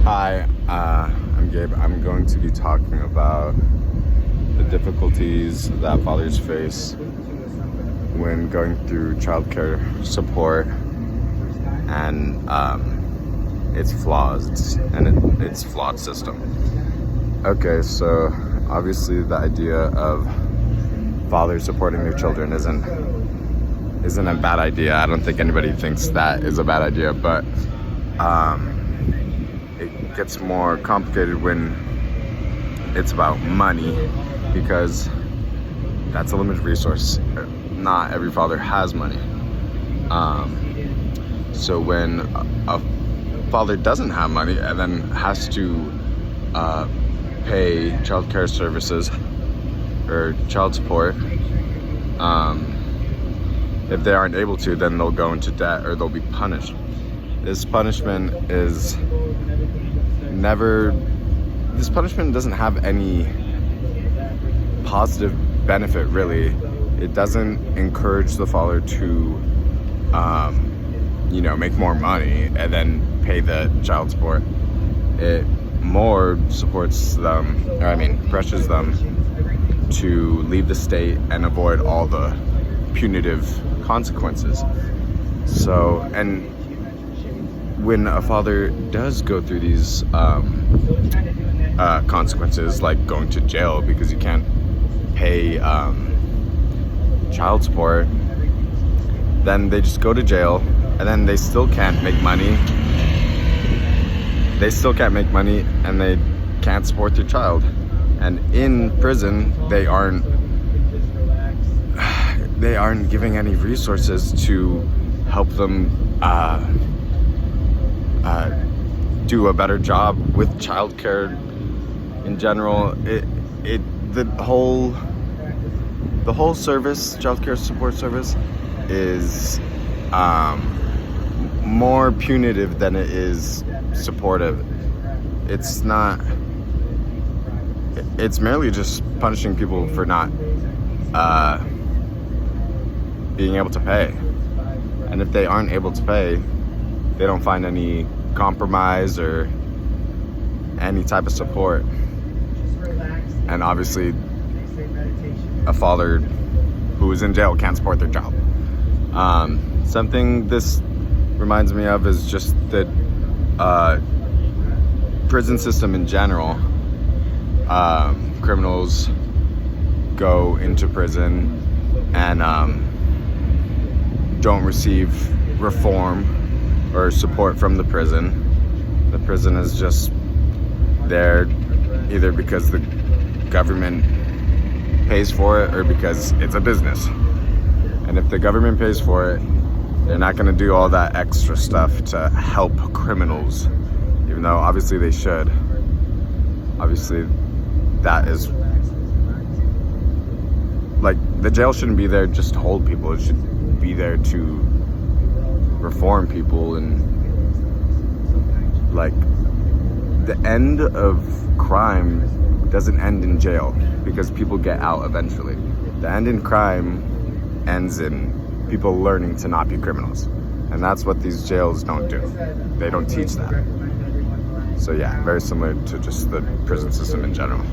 Hi, I'm Gabe. I'm going to be talking about the difficulties that fathers face when going through childcare support and its flaws and its flawed system. Okay, so obviously the idea of fathers supporting their children isn't a bad idea. I don't think anybody thinks that is a bad idea, but it gets more complicated when it's about money, because that's a limited resource. Not every father has money. So when a father doesn't have money and then has to pay child care services or child support, if they aren't able to, then they'll go into debt or they'll be punished. This punishment doesn't have any positive benefit, really. It doesn't encourage the father to make more money and then pay the child support. It more supports them, pressures them to leave the state and avoid all the punitive consequences. So, and when a father does go through these consequences, like going to jail because you can't pay child support, then they just go to jail, and then they still can't make money. And they can't support their child. And in prison, they aren't giving any resources to help them do a better job with childcare in general. The whole service, childcare support service, is more punitive than it is supportive. It's merely just punishing people for not being able to pay. And if they aren't able to pay, they don't find any compromise or any type of support. And obviously, a father who is in jail can't support their child. Something this reminds me of is just the prison system in general. Criminals go into prison and don't receive reform or support from the prison. The prison is just there either because the government pays for it or because it's a business. And if the government pays for it, they're not going to do all that extra stuff to help criminals, even though obviously they should. Obviously, that is, like, the jail shouldn't be there just to hold people. It should be there to reform people. And like, the end of crime doesn't end in jail, because people get out eventually. The end in crime ends in people learning to not be criminals, and that's what these jails don't do. They don't teach that. So yeah, very similar to just the prison system in general.